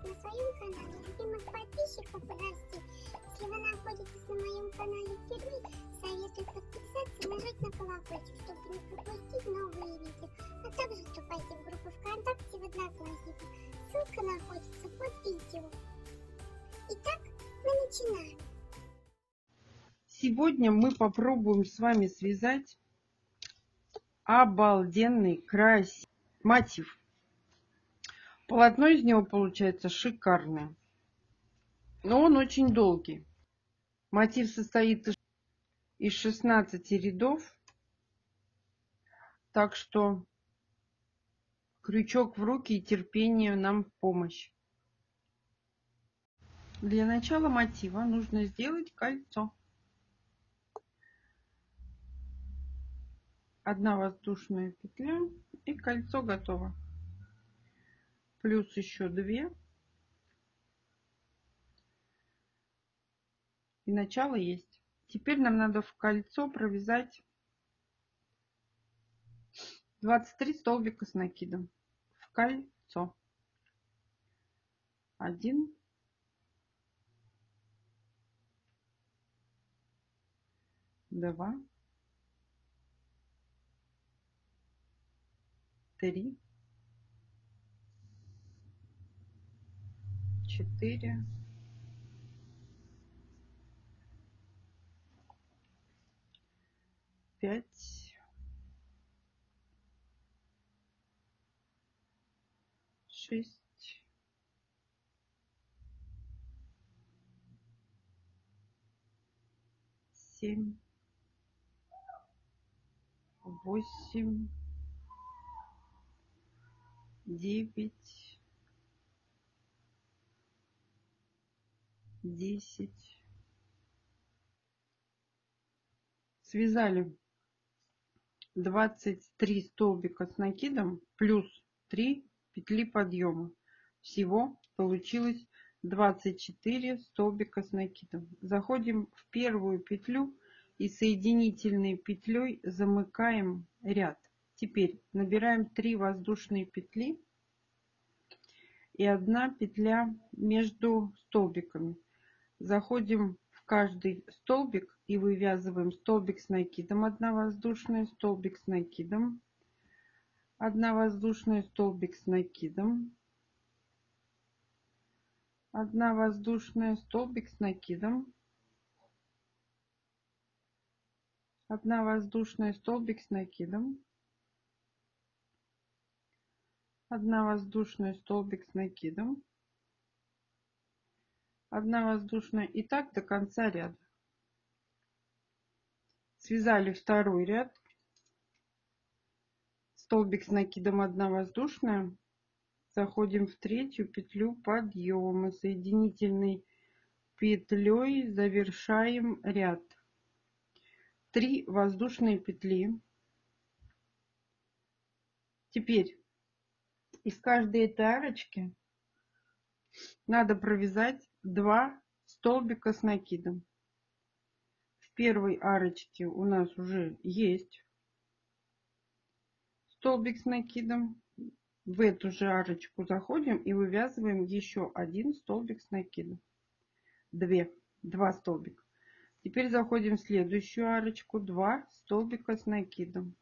вас на своем канале. Любимых подписчиков расти. Если вы находитесь на моем канале впервые, советую подписаться и нажать на колокольчик, чтобы не пропустить новые видео. А также вступайте в группу ВКонтакте в Одноклассниках. Ссылка находится под видео. Итак, мы начинаем. Сегодня мы попробуем с вами связать обалденный красивый мотив. Полотно из него получается шикарное, но он очень долгий. Мотив состоит из 16 рядов, так что крючок в руки и терпение нам в помощь. Для начала мотива нужно сделать кольцо. Одна воздушная петля и кольцо готово. Плюс еще 2. И начало есть. Теперь нам надо в кольцо провязать 23 столбика с накидом. В кольцо. 1, 2, 3, 4, 5, 6, 7, 8, 9, 10. Связали 23 столбика с накидом плюс 3 петли подъема. Всего получилось 24 столбика с накидом. Заходим в первую петлю и соединительной петлей замыкаем ряд. Теперь набираем 3 воздушные петли и 1 петля между столбиками. Заходим в каждый столбик и вывязываем столбик с накидом, 1 воздушная, столбик с накидом, 1 воздушная, столбик с накидом, 1 воздушная, столбик с накидом, 1 воздушная, столбик с накидом, 1 воздушная, столбик с накидом, 1 воздушная, и так до конца ряда. Связали второй ряд, столбик с накидом, 1 воздушная, заходим в третью петлю подъема, соединительной петлей завершаем ряд. 3 воздушные петли. Теперь из каждой этой арочки надо провязать 2 столбика с накидом. В первой арочке у нас уже есть столбик с накидом. В эту же арочку заходим и вывязываем еще 1 столбик с накидом. 2 столбика. Теперь заходим в следующую арочку, 2 столбика с накидом.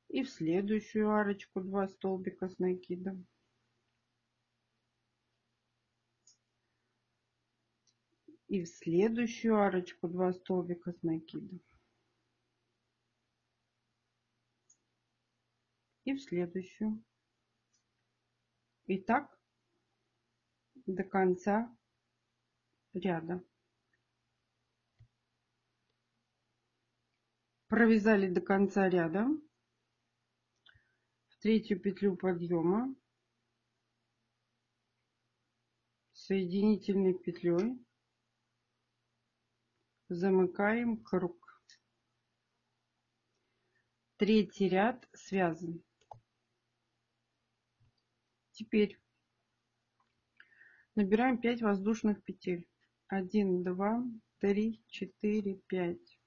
И в следующую арочку 2 столбика с накидом. И в следующую арочку 2 столбика с накидом. И в следующую. И так до конца ряда. Провязали до конца ряда. В третью петлю подъема соединительной петлей замыкаем круг. Третий ряд связан. Теперь набираем 5 воздушных петель. 1, 2, 3, 4, 5.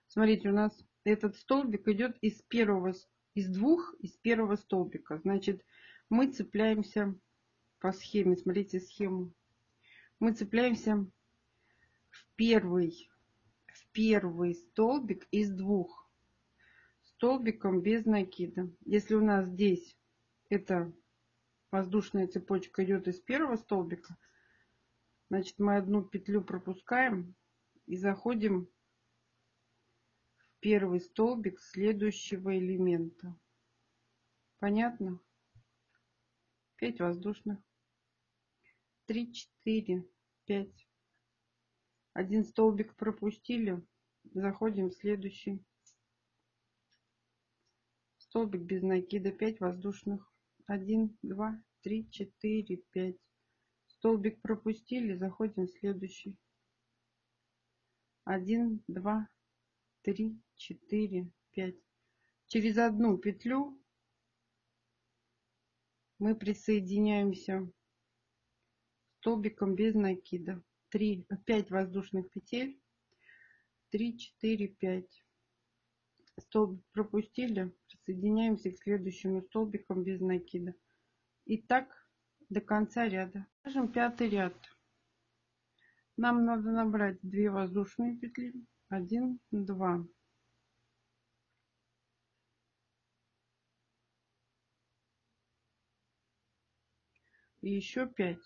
Смотрите, у нас этот столбик идет из первого столбика. Значит, мы цепляемся по схеме. Смотрите схему. Мы цепляемся в первый столбик из двух столбиком без накида. Если у нас здесь эта воздушная цепочка идет из первого столбика, значит мы одну петлю пропускаем и заходим в первый столбик следующего элемента. Понятно? 5 воздушных. 3, 4, 5. Один столбик пропустили, заходим в следующий столбик без накида, 5 воздушных. 1, 2, 3, 4, 5. Столбик пропустили, заходим в следующий. 1, 2, 3, 4, 5. Через одну петлю мы присоединяемся столбиком без накида. 5 воздушных петель. 3, 4, 5. Столбик пропустили, присоединяемся к следующему столбикам без накида. И так до конца ряда. Скажем, 5-й ряд. Нам надо набрать 2 воздушные петли. 1, 2. И еще 5.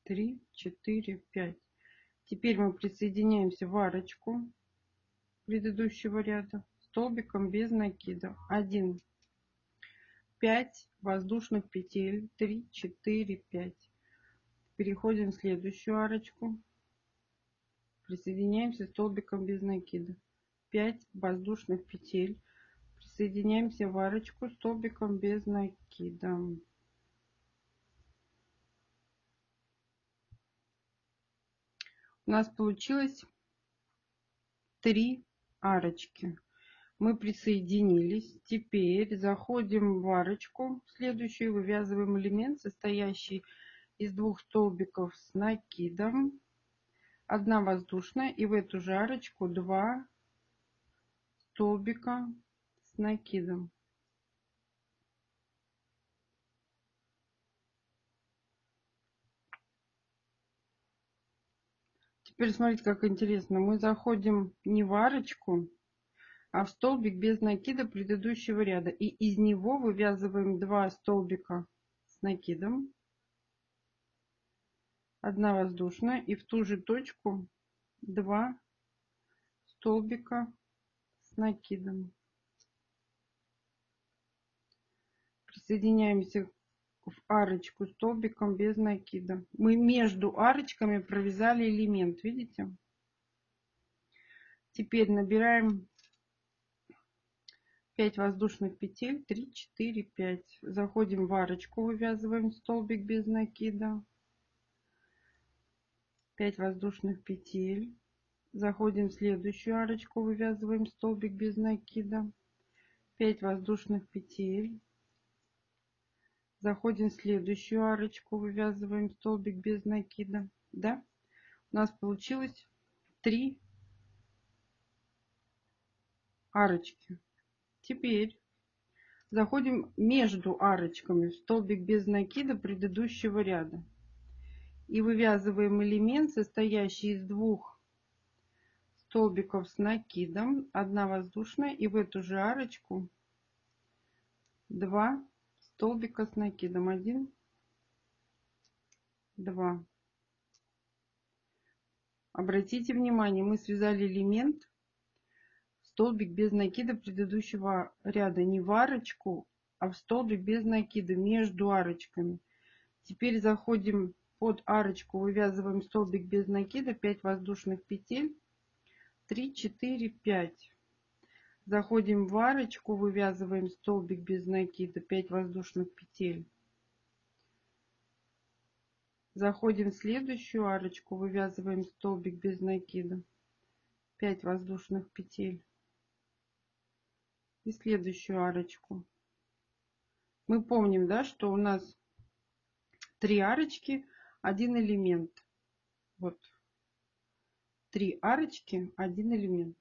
3, 4, 5. Теперь мы присоединяемся в арочку предыдущего ряда столбиком без накида. 1, 5 воздушных петель. 3, 4, 5. Переходим в следующую арочку. Присоединяемся столбиком без накида. 5 воздушных петель. Присоединяемся в арочку столбиком без накида. У нас получилось 3 арочки. Мы присоединились. Теперь заходим в арочку следующую, вывязываем элемент, состоящий из 2 столбиков с накидом. 1 воздушная, и в эту же арочку 2 столбика с накидом. Теперь смотрите, как интересно. Мы заходим не в арочку, а в столбик без накида предыдущего ряда. И из него вывязываем 2 столбика с накидом. 1 воздушная. И в ту же точку 2 столбика с накидом. Присоединяемся в арочку столбиком без накида. Мы между арочками провязали элемент. Видите? Теперь набираем 5 воздушных петель. 3, 4, 5. Заходим в арочку, вывязываем столбик без накида. 5 воздушных петель. Заходим в следующую арочку, вывязываем столбик без накида. 5 воздушных петель. Заходим в следующую арочку, вывязываем столбик без накида. Да? У нас получилось 3 арочки. Теперь заходим между арочками в столбик без накида предыдущего ряда. И вывязываем элемент, состоящий из 2 столбиков с накидом. 1 воздушная. И в эту же арочку 2 столбика с накидом. 1, 2. Обратите внимание, мы связали элемент, столбик без накида предыдущего ряда. Не в арочку, а в столбик без накида между арочками. Теперь заходим под арочку, вывязываем столбик без накида. 5 воздушных петель. 3, 4, 5. Заходим в арочку, вывязываем столбик без накида. 5 воздушных петель. Заходим в следующую арочку, вывязываем столбик без накида. 5 воздушных петель. И следующую арочку. Мы помним, да, что у нас 3 арочки, 1 элемент. Вот. 3 арочки, 1 элемент.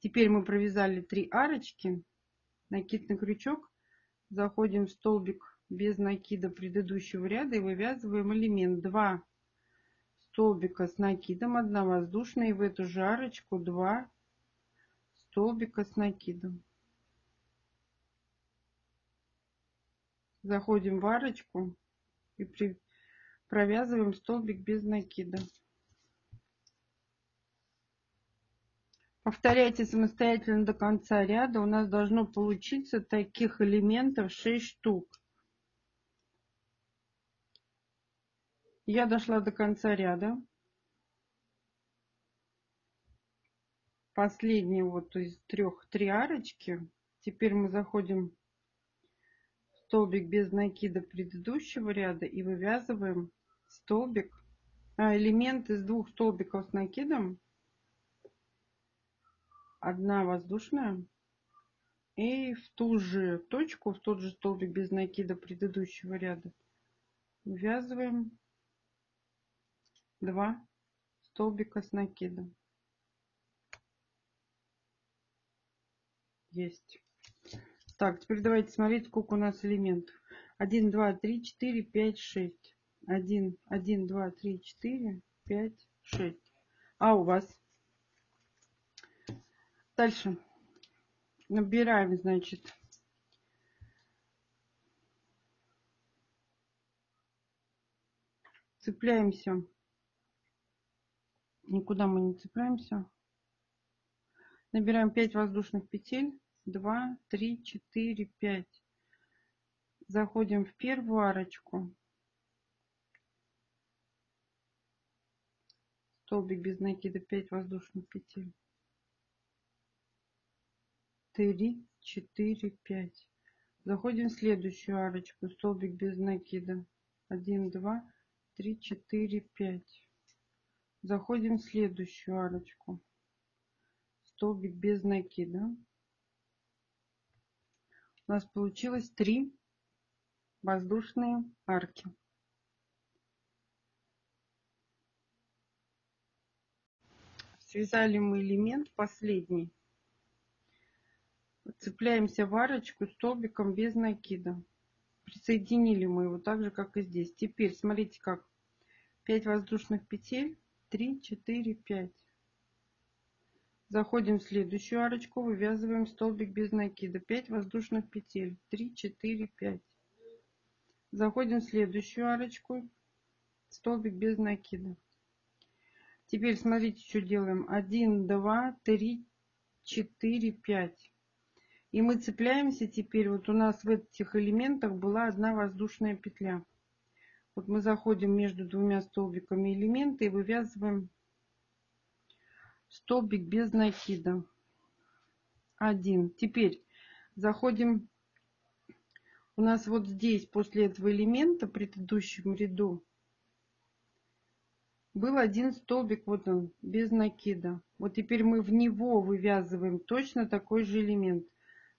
Теперь мы провязали 3 арочки, накид на крючок, Заходим в столбик без накида предыдущего ряда и вывязываем элемент. 2 столбика с накидом, 1 воздушная, и в эту же арочку 2 столбика с накидом. Заходим в арочку и провязываем столбик без накида. Повторяйте самостоятельно до конца ряда. У нас должно получиться таких элементов 6 штук. Я дошла до конца ряда. Последние вот из 3 арочки. Теперь мы заходим в столбик без накида предыдущего ряда и вывязываем столбик, элемент из 2 столбиков с накидом. 1 воздушная. И в ту же точку, в тот же столбик без накида предыдущего ряда ввязываем 2 столбика с накидом. Есть. Так, теперь давайте смотреть, сколько у нас элементов. 1, 2, 3, 4, 5, 6. 1, 1, 2, 3, 4, 5, 6. А у вас? Дальше. Набираем, значит, цепляемся. Никуда мы не цепляемся. Набираем 5 воздушных петель. 2, 3, 4, 5. Заходим в первую арочку. Столбик без накида, 5 воздушных петель. 3, 4, 5. Заходим в следующую арочку. Столбик без накида. 1, 2, 3, 4, 5. Заходим в следующую арочку. Столбик без накида. У нас получилось 3 воздушные арки. Связали мы элемент последний. Цепляемся в арочку столбиком без накида. Присоединили мы его так же, как и здесь. Теперь смотрите как. 5 воздушных петель. 3, 4, 5. Заходим в следующую арочку, вывязываем столбик без накида. 5 воздушных петель. 3, 4, 5. Заходим в следующую арочку, столбик без накида. Теперь смотрите, что делаем. 1, 2, 3, 4, 5. И мы цепляемся теперь. Вот у нас в этих элементах была 1 воздушная петля. Вот мы заходим между 2 столбиками элемента и вывязываем столбик без накида. 1. Теперь заходим. У нас вот здесь после этого элемента в предыдущем ряду был 1 столбик, вот он, без накида. Вот теперь мы в него вывязываем точно такой же элемент.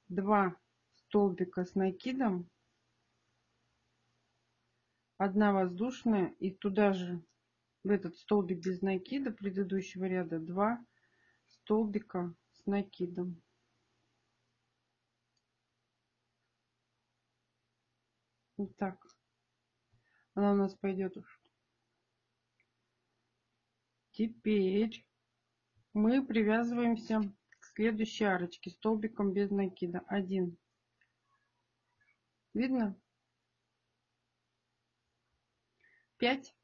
2 столбика с накидом, 1 воздушная, и туда же в этот столбик без накида предыдущего ряда 2 столбика с накидом. Вот так она у нас пойдет. Теперь мы привязываемся к следующей арочке столбиком без накида. 1. Видно? 5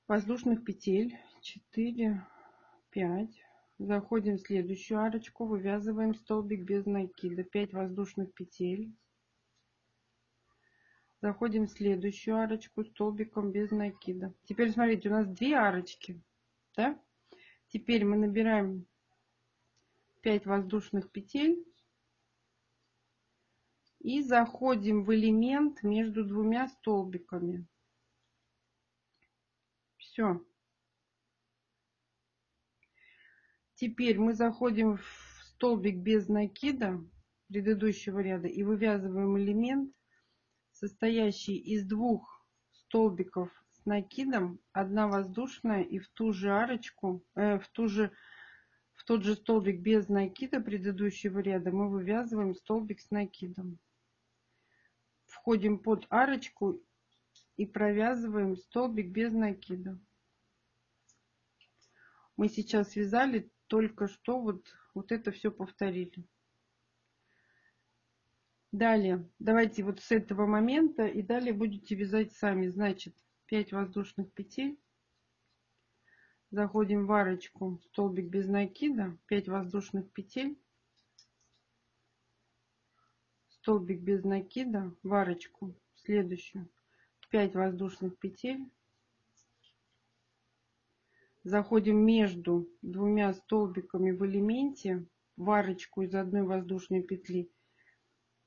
воздушных петель. 4, 5. Заходим в следующую арочку, вывязываем столбик без накида. 5 воздушных петель. Заходим в следующую арочку столбиком без накида. Теперь смотрите, у нас 2 арочки. Да? Теперь мы набираем 5 воздушных петель и заходим в элемент между 2 столбиками. Все. Теперь мы заходим в столбик без накида предыдущего ряда и вывязываем элемент, состоящий из 2 столбиков с накидом, 1 воздушная, и в ту же арочку, в тот же столбик без накида предыдущего ряда мы вывязываем столбик с накидом. входим под арочку и провязываем столбик без накида. Мы сейчас связали только что вот это все повторили. Далее, давайте вот с этого момента и далее будете вязать сами. Значит, 5 воздушных петель. Заходим в арочку, столбик без накида, 5 воздушных петель. Столбик без накида, в арочку, следующую, 5 воздушных петель. Заходим между двумя столбиками в элементе в арочку из одной воздушной петли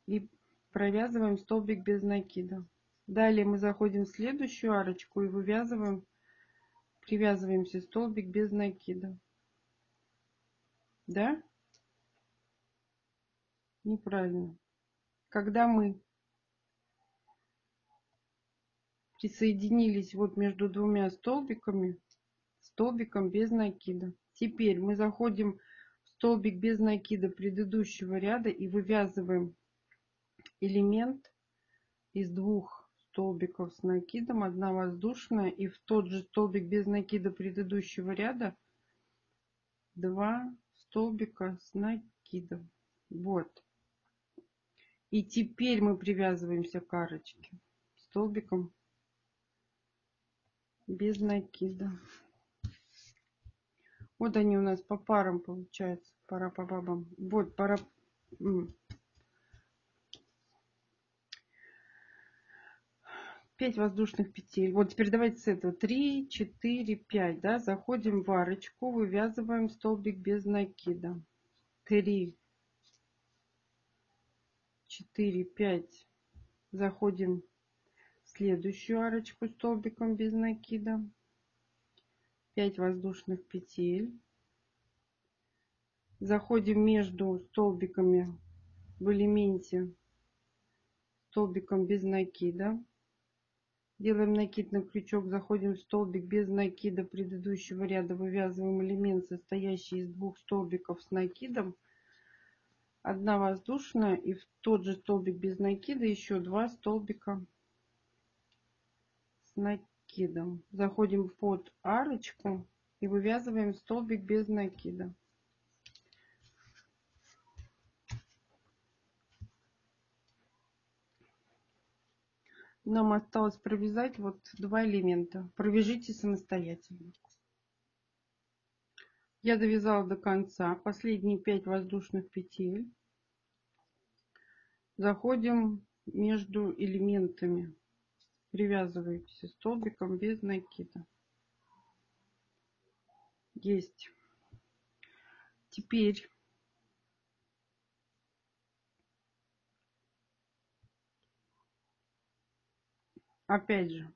и провязываем столбик без накида. Далее мы заходим в следующую арочку и вывязываем, привязываемся столбик без накида. Да? Неправильно. Когда мы присоединились вот между двумя столбиками, столбиком без накида. Теперь мы заходим в столбик без накида предыдущего ряда и вывязываем элемент из двух столбиков с накидом, одна воздушная, и в тот же столбик без накида предыдущего ряда 2 столбика с накидом. Вот. И теперь мы привязываемся к арочке столбиком без накида. Вот они у нас по парам получаются. Пара по бабам. Вот пара. 5 воздушных петель. Вот теперь давайте с этого 3, 4, 5. Да? Заходим в арочку, вывязываем столбик без накида. 3, 4, 5. Заходим в следующую арочку столбиком без накида. 5 воздушных петель. Заходим между столбиками в элементе столбиком без накида. Делаем накид на крючок, заходим в столбик без накида предыдущего ряда, вывязываем элемент, состоящий из двух столбиков с накидом. Одна воздушная и в тот же столбик без накида еще 2 столбика с накидом. Заходим под арочку и вывязываем столбик без накида. Нам осталось провязать вот 2 элемента. Провяжите самостоятельно. Я довязала до конца. Последние 5 воздушных петель. Заходим между элементами. Привязываемся столбиком без накида. Есть. Теперь опять же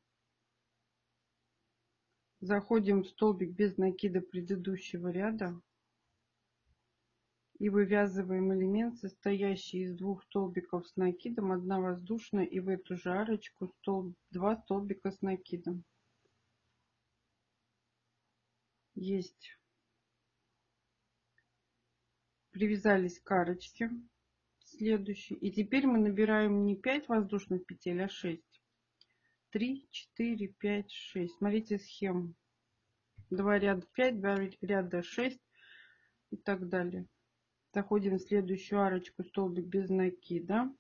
заходим в столбик без накида предыдущего ряда и вывязываем элемент, состоящий из двух столбиков с накидом, одна воздушная, и в эту же арочку 2 столбика с накидом. Есть. Привязались к арочке следующей, и теперь мы набираем не 5 воздушных петель, а 6. 3, 4, 5, 6. Смотрите схему. 2 ряда 5, 2 ряда 6 и так далее. Заходим в следующую арочку, столбик без накида.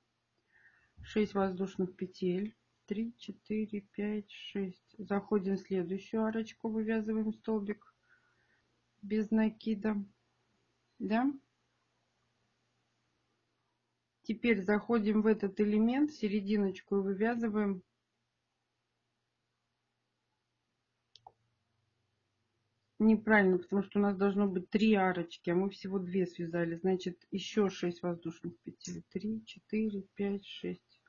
6 воздушных петель. 3, 4, 5, 6. Заходим в следующую арочку, вывязываем столбик без накида. Да? Теперь заходим в этот элемент, в серединочку, и вывязываем неправильно, потому что у нас должно быть 3 арочки, а мы всего 2 связали. Значит, еще 6 воздушных петель. 3, 4, 5, 6.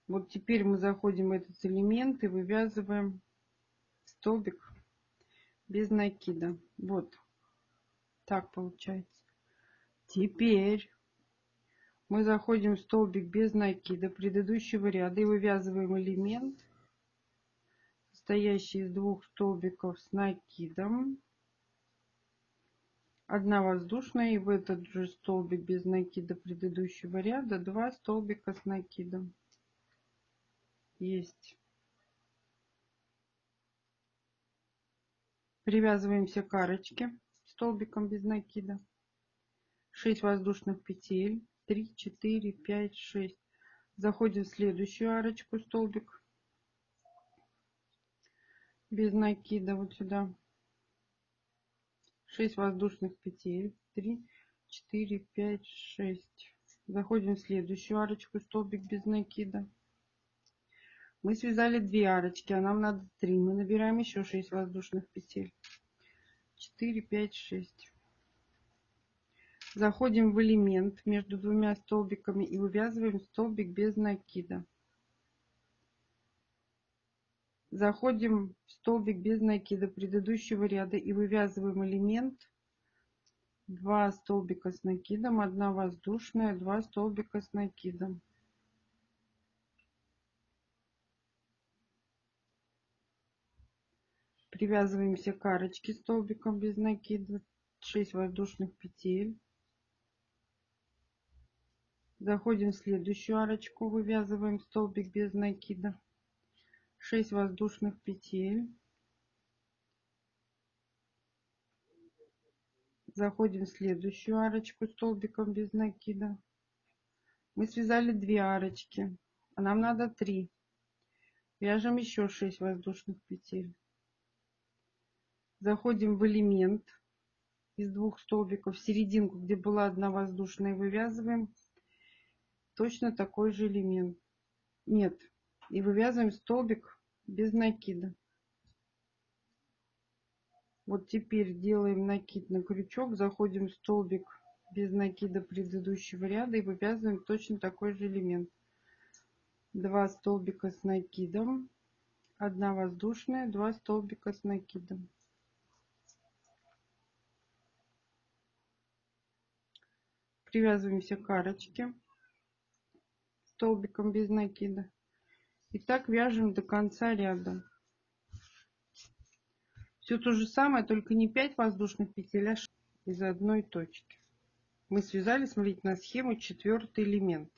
Вот теперь мы заходим в этот элемент и вывязываем столбик без накида. Вот так получается. Теперь мы заходим в столбик без накида предыдущего ряда и вывязываем элемент, состоящий из двух столбиков с накидом. Одна воздушная, и в этот же столбик без накида предыдущего ряда 2 столбика с накидом. Есть. Привязываемся к арочке столбиком без накида. 6 воздушных петель. 3, 4, 5, 6. Заходим в следующую арочку, столбик без накида, вот сюда. 6 воздушных петель. 3, 4, 5, 6. Заходим в следующую арочку, столбик без накида. Мы связали 2 арочки, а нам надо 3. Мы набираем еще 6 воздушных петель. 4, 5, 6. Заходим в элемент между двумя столбиками и вывязываем столбик без накида. Заходим в столбик без накида предыдущего ряда и вывязываем элемент. 2 столбика с накидом, 1 воздушная, 2 столбика с накидом. Привязываемся к арочке столбиком без накида. 6 воздушных петель. Заходим в следующую арочку, вывязываем столбик без накида. 6 воздушных петель. Заходим в следующую арочку столбиком без накида. Мы связали 2 арочки, а нам надо 3. Вяжем еще 6 воздушных петель. Заходим в элемент из 2 столбиков в серединку, где была 1 воздушная, вывязываем точно такой же элемент. Нет, и вывязываем столбик без накида. Вот теперь делаем накид на крючок, заходим в столбик без накида предыдущего ряда и вывязываем точно такой же элемент. 2 столбика с накидом, 1 воздушная, 2 столбика с накидом. Привязываемся к арочке столбиком без накида. И так вяжем до конца ряда. Все то же самое, только не 5 воздушных петель, а 6 из одной точки. Мы связали, смотрите, на схему 4-й элемент.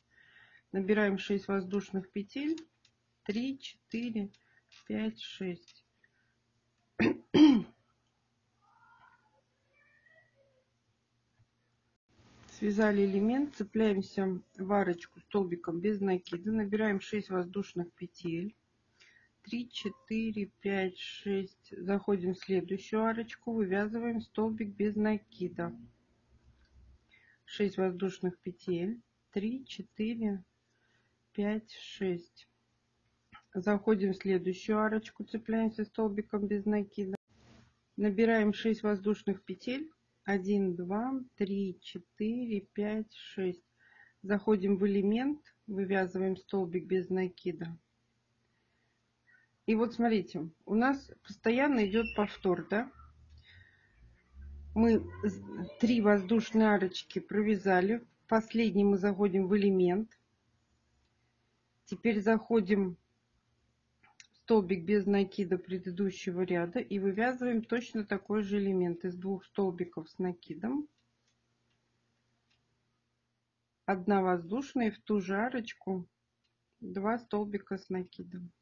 Набираем 6 воздушных петель. 3, 4, 5, 6. Связали элемент, цепляемся в арочку столбиком без накида. Набираем 6 воздушных петель. 3, 4, 5, 6. Заходим в следующую арочку, вывязываем столбик без накида. 6 воздушных петель. 3, 4, 5, 6. Заходим в следующую арочку, цепляемся столбиком без накида. Набираем 6 воздушных петель. 1, 2, 3, 4, 5, 6. Заходим в элемент, вывязываем столбик без накида. И вот смотрите, у нас постоянно идет повтор, да? Мы 3 воздушные арочки провязали. В последний мы заходим в элемент. Теперь заходим в столбик без накида предыдущего ряда и вывязываем точно такой же элемент из 2 столбиков с накидом. 1 воздушная и в ту же арочку 2 столбика с накидом.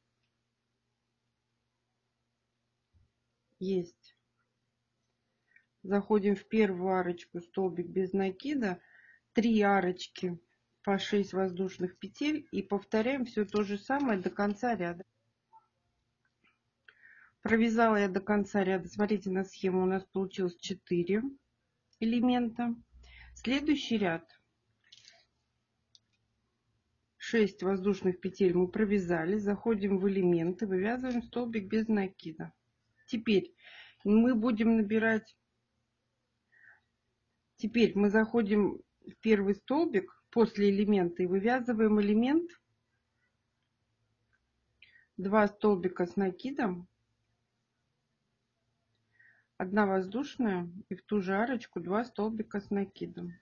Есть. Заходим в первую арочку, столбик без накида, 3 арочки по 6 воздушных петель и повторяем все то же самое до конца ряда. Провязала я до конца ряда. Смотрите на схему, у нас получилось 4 элемента. Следующий ряд. 6 воздушных петель мы провязали. Заходим в элементы, вывязываем столбик без накида. Теперь мы будем набирать. Теперь мы заходим в первый столбик после элемента и вывязываем элемент. 2 столбика с накидом. 1 воздушная и в ту же арочку 2 столбика с накидом.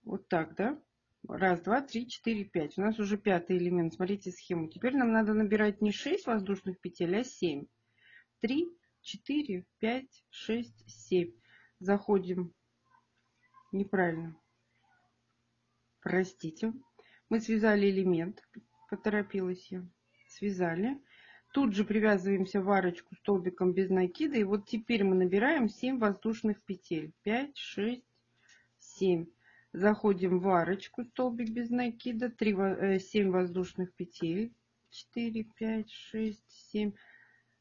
Вот так, да? 1, 2, 3, 4, 5. У нас уже 5-й элемент. Смотрите схему. Теперь нам надо набирать не 6 воздушных петель, а 7. 3, 4, 5, 6, 7. Заходим. Неправильно. Простите. Мы связали элемент, поторопилась я, связали. Тут же привязываемся в арочку столбиком без накида. И вот теперь мы набираем 7 воздушных петель. 5, 6, 7. Заходим в арочку столбик без накида. 7 воздушных петель. 4, 5, 6, 7.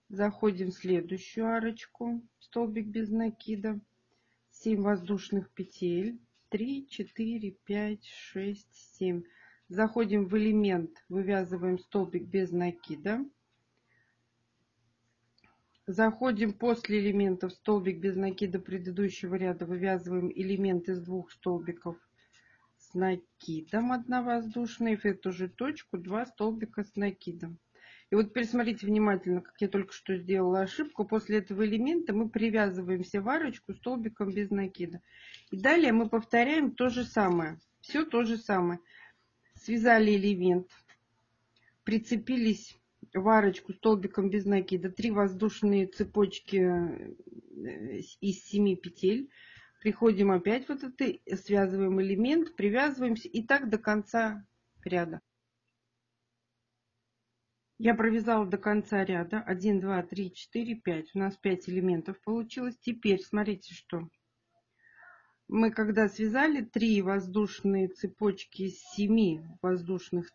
Заходим в следующую арочку столбик без накида. 7 воздушных петель. 3, 4, 5, 6, 7. Заходим в элемент, вывязываем столбик без накида. Заходим после элемента в столбик без накида предыдущего ряда, вывязываем элемент из 2 столбиков с накидом, 1 воздушная, и в эту же точку 2 столбика с накидом. И вот теперь смотрите внимательно, как я только что сделала ошибку. После этого элемента мы привязываемся в арочку столбиком без накида. И далее мы повторяем то же самое. Все то же самое. Связали элемент, прицепились в арочку столбиком без накида, 3 воздушные цепочки из 7 петель. Приходим опять вот это, связываем элемент, привязываемся и так до конца ряда. Я провязала до конца ряда 1, 2, 3, 4, 5. У нас 5 элементов получилось. Теперь смотрите, что мы когда связали 3 воздушные цепочки из 7 воздушных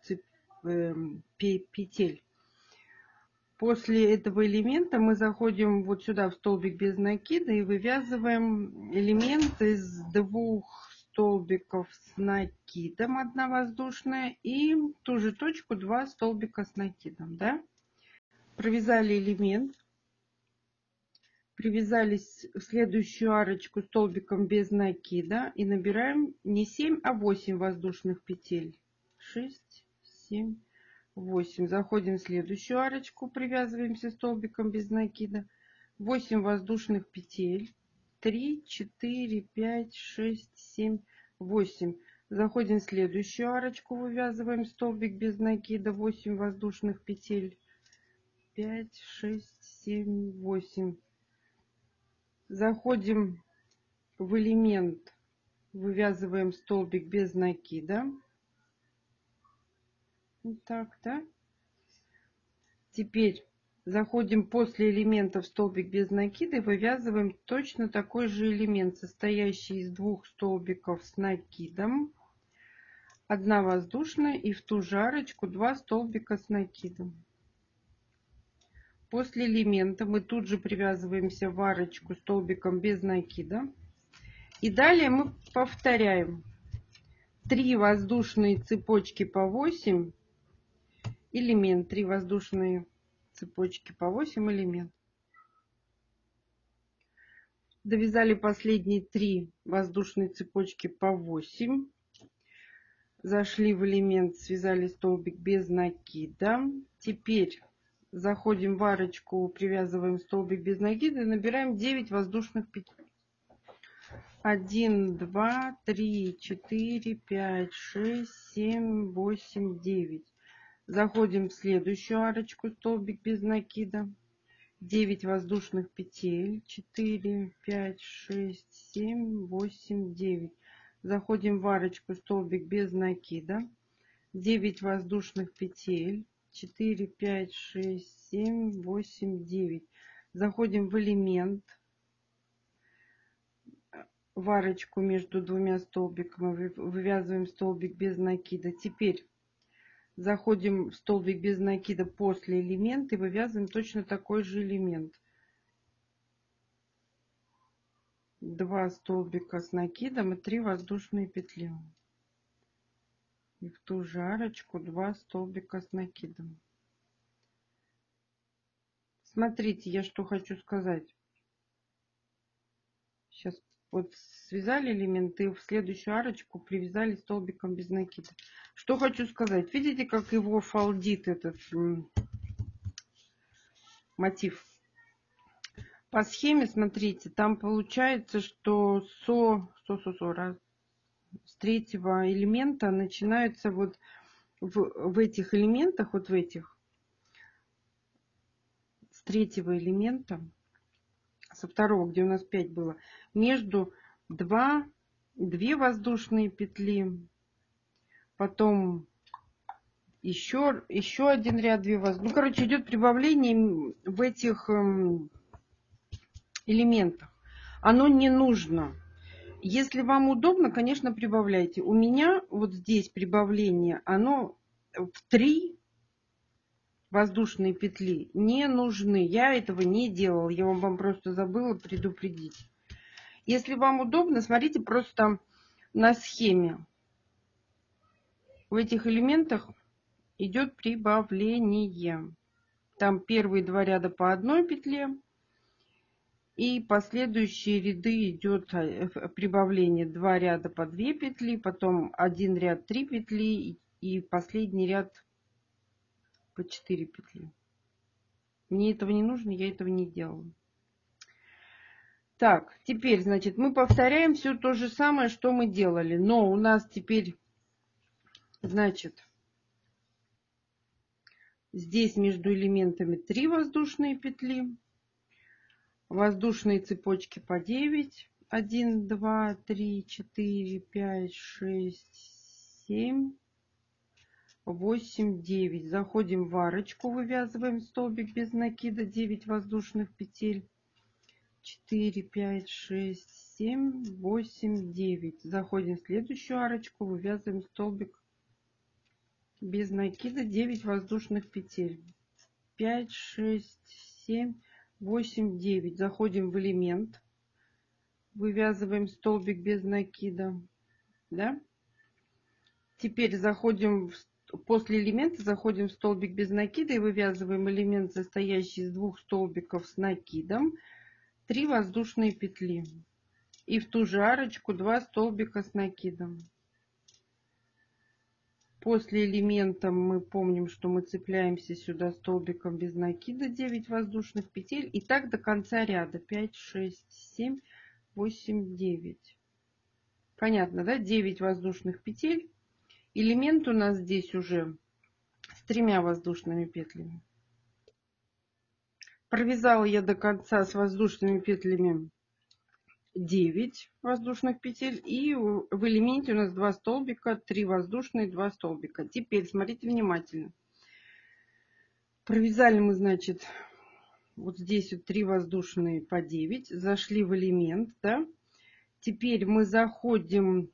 петель. После этого элемента мы заходим вот сюда в столбик без накида и вывязываем элемент из 2 столбиков с накидом, 1 воздушная, и в ту же точку 2 столбика с накидом, да? Провязали элемент, привязались в следующую арочку столбиком без накида и набираем не 7, а 8 воздушных петель. 6, 7, 8. Заходим в следующую арочку, привязываемся столбиком без накида. 8 воздушных петель. 3, 4, 5, 6, 7, 8. Заходим в следующую арочку, вывязываем столбик без накида. 8 воздушных петель. 5, 6, 7, 8. Заходим в элемент, вывязываем столбик без накида. Вот так, да? Теперь заходим после элемента в столбик без накида и вывязываем точно такой же элемент, состоящий из 2 столбиков с накидом, 1 воздушная, и в ту же арочку 2 столбика с накидом. После элемента мы тут же привязываемся в арочку столбиком без накида. И далее мы повторяем 3 воздушные цепочки по 8, элемент, 3 воздушные цепочки по 8 элемент. Довязали последние 3 воздушные цепочки по 8. Зашли в элемент, связали столбик без накида. Теперь заходим в арочку, привязываем столбик без накида и набираем 9 воздушных петель. 1, 2, 3, 4, 5, 6, 7, 8, 9. Заходим в следующую арочку, столбик без накида. 9 воздушных петель. 4, 5, 6, 7, 8, 9. Заходим в арочку, столбик без накида. 9 воздушных петель. 4, 5, 6, 7, 8, 9. Заходим в элемент, в арочку между 2 столбиками, вывязываем столбик без накида. Теперь заходим в столбик без накида после элемента и вывязываем точно такой же элемент. 2 столбика с накидом и 3 воздушные петли. И в ту же арочку 2 столбика с накидом. Смотрите, я что хочу сказать. Сейчас вот связали элементы и в следующую арочку привязали столбиком без накида. Что хочу сказать. Видите, как его фалдит этот мотив? По схеме, смотрите, там получается, что с третьего элемента начинается вот в этих элементах, вот в этих, с третьего элемента, со второго, где у нас 5 было, между 2 воздушные петли, потом еще один ряд, 2 воздушных. Ну, короче, идет прибавление в этих элементах. Оно не нужно. Если вам удобно, конечно, прибавляйте. У меня вот здесь прибавление, оно в 3 воздушные петли не нужны. Я этого не делала. Я вам просто забыла предупредить. Если вам удобно, смотрите просто на схеме. В этих элементах идет прибавление. Там первые 2 ряда по 1 петле. И последующие ряды идет прибавление 2 ряда по 2 петли, потом 1 ряд 3 петли и последний ряд по 4 петли. Мне этого не нужно, я этого не делала. Так, теперь, значит, мы повторяем все то же самое, что мы делали. Но у нас теперь, значит, здесь между элементами 3 воздушные петли. Воздушные цепочки по 9. 1, 2, 3, 4, 5, 6, 7, 8, 9. Заходим в арочку, вывязываем столбик без накида, 9 воздушных петель. 4, 5, 6, 7, 8, 9. Заходим в следующую арочку, вывязываем столбик без накида, 9 воздушных петель. 5, 6, 7, 8, 9. Заходим в элемент, вывязываем столбик без накида. Да? Теперь заходим после элемента, заходим в столбик без накида и вывязываем элемент, состоящий из 2 столбиков с накидом, 3 воздушные петли. И в ту же арочку 2 столбика с накидом. После элемента мы помним, что мы цепляемся сюда столбиком без накида, 9 воздушных петель. И так до конца ряда. 5, 6, 7, 8, 9. Понятно, да? 9 воздушных петель. Элемент у нас здесь уже с 3 воздушными петлями. Провязала я до конца с воздушными петлями 9 воздушных петель. И в элементе у нас 2 столбика, 3 воздушные, 2 столбика. Теперь смотрите внимательно. Провязали мы, значит, вот здесь вот 3 воздушные по 9. Зашли в элемент, да. Теперь мы заходим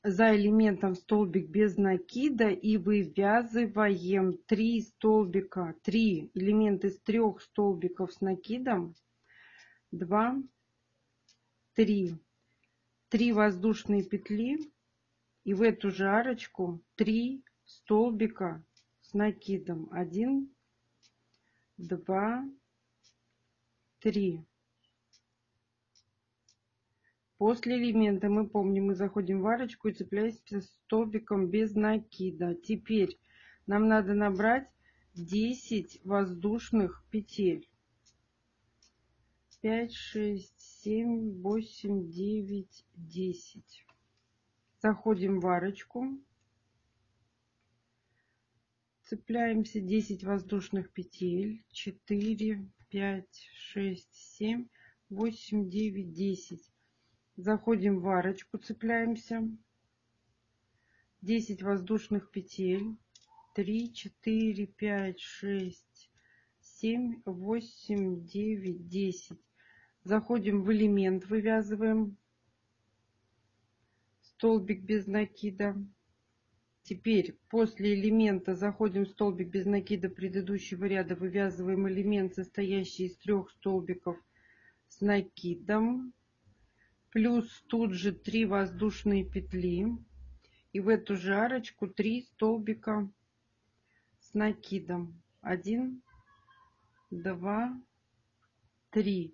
за элементом в столбик без накида и вывязываем 3 столбика, 3 элемента из 3 столбиков с накидом. 2, 3. 3 воздушные петли и в эту же арочку 3 столбика с накидом. 1, 2, 3. После элемента мы помним, мы заходим в арочку и цепляемся столбиком без накида. Теперь нам надо набрать 10 воздушных петель. 5, 6, 7, 8, 9, 10. Заходим в арочку. Цепляемся 10 воздушных петель. 4, 5, 6, 7, 8, 9, 10. Заходим в арочку, цепляемся. 10 воздушных петель. 3, 4, 5, 6, 7, 8, 9, 10. Заходим в элемент, вывязываем столбик без накида. Теперь после элемента заходим в столбик без накида предыдущего ряда, вывязываем элемент, состоящий из 3 столбиков с накидом. Плюс тут же 3 воздушные петли. И в эту же арочку 3 столбика с накидом. 1, 2, 3.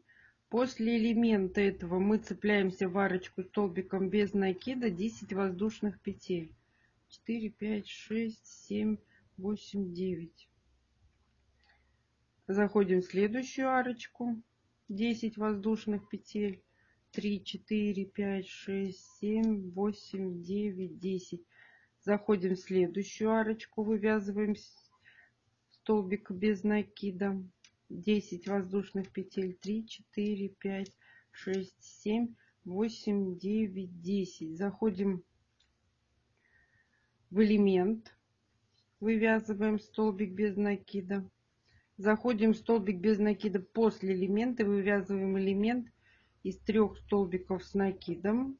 После элемента этого мы цепляемся в арочку столбиком без накида, 10 воздушных петель. 4, 5, 6, 7, 8, 9. Заходим в следующую арочку. 10 воздушных петель. 3, 4, 5, 6, 7, 8, 9, 10. Заходим в следующую арочку. Вывязываем столбик без накида. 10 воздушных петель. 3, 4, 5, 6, 7, 8, 9, 10. Заходим в элемент, вывязываем столбик без накида. Заходим в столбик без накида после элемента, вывязываем элемент из 3 столбиков с накидом.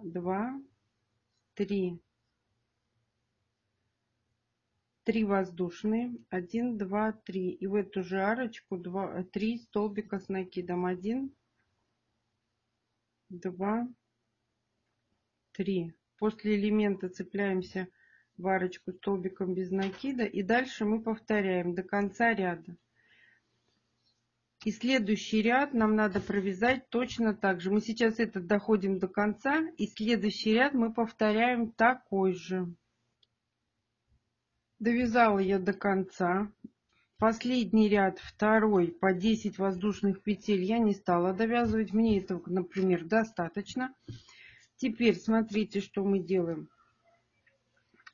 2, 3. 3 воздушные, 1, 2, 3. И в эту же арочку 3 столбика с накидом. 1, 2, 3. После элемента цепляемся в арочку столбиком без накида. И дальше мы повторяем до конца ряда. И следующий ряд нам надо провязать точно так же. Мы сейчас этот доходим до конца. И следующий ряд мы повторяем такой же. Довязала я до конца. Последний ряд, второй, по 10 воздушных петель я не стала довязывать. Мне этого, например, достаточно. Теперь смотрите, что мы делаем.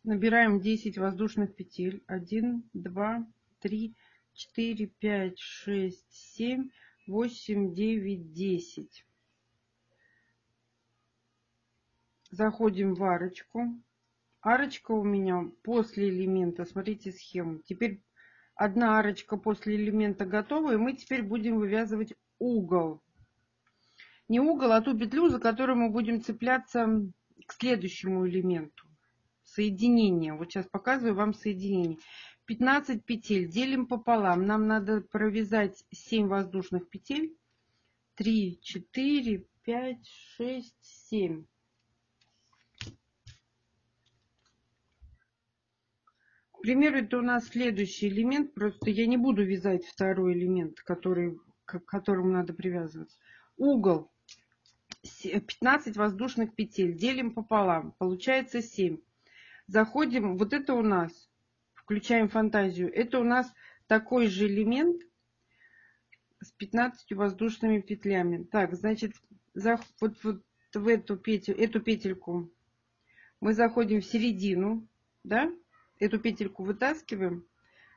Набираем 10 воздушных петель. 1, 2, 3, 4, 5, 6, 7, 8, 9, 10. Заходим в арочку. Арочка у меня после элемента. Смотрите схему. Теперь одна арочка после элемента готова. И мы теперь будем вывязывать угол. Не угол, а ту петлю, за которую мы будем цепляться к следующему элементу. Соединение. Вот сейчас показываю вам соединение. 15 петель делим пополам. Нам надо провязать 7 воздушных петель. 3, 4, 5, 6, 7. К примеру, это у нас следующий элемент. Просто я не буду вязать второй элемент, к которому надо привязываться. Угол. 15 воздушных петель. Делим пополам. Получается 7. Заходим. Вот это у нас. Включаем фантазию. Это у нас такой же элемент с 15 воздушными петлями. Так, значит, вот в эту петельку мы заходим в середину. Да? Эту петельку вытаскиваем.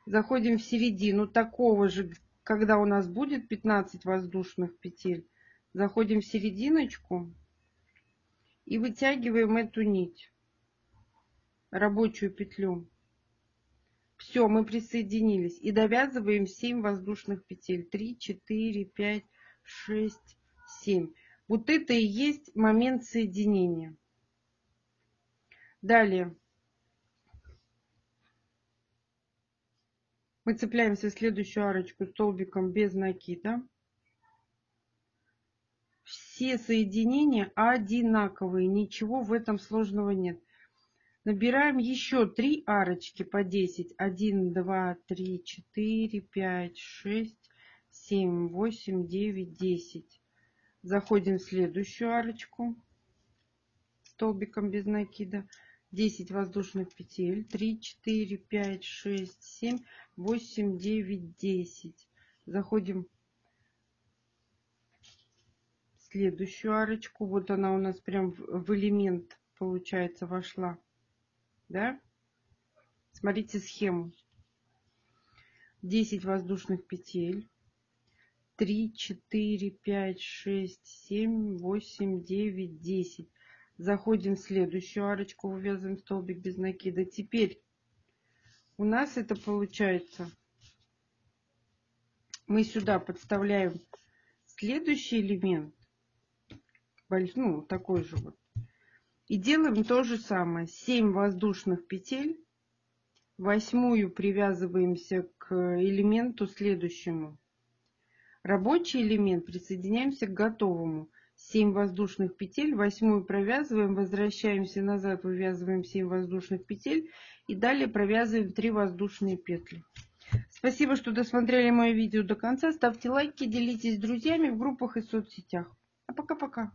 Заходим в середину такого же, когда у нас будет 15 воздушных петель. Заходим в серединочку и вытягиваем эту нить, рабочую петлю. Все, мы присоединились. И довязываем 7 воздушных петель. 3, 4, 5, 6, 7. Вот это и есть момент соединения. Далее. Мы цепляемся в следующую арочку столбиком без накида. Все соединения одинаковые. Ничего в этом сложного нет. Набираем еще 3 арочки по 10. 1, 2, 3, 4, 5, 6, 7, 8, 9, 10. Заходим в следующую арочку столбиком без накида. 10 воздушных петель. 3, 4, 5, 6, 7, 8, 9, 10. Заходим в следующую арочку. Вот она у нас прям в элемент, получается, вошла. Да? Смотрите схему. 10 воздушных петель. 3, 4, 5, 6, 7, 8, 9, 10. Заходим в следующую арочку, вывязываем столбик без накида. Теперь у нас это получается. Мы сюда подставляем следующий элемент. Ну, такой же вот. И делаем то же самое. 7 воздушных петель. 8-ю привязываемся к элементу следующему. Рабочий элемент присоединяемся к готовому. 7 воздушных петель. 8-ю провязываем. Возвращаемся назад. Вывязываем 7 воздушных петель. И далее провязываем 3 воздушные петли. Спасибо, что досмотрели мое видео до конца. Ставьте лайки, делитесь с друзьями в группах и соцсетях. А пока-пока.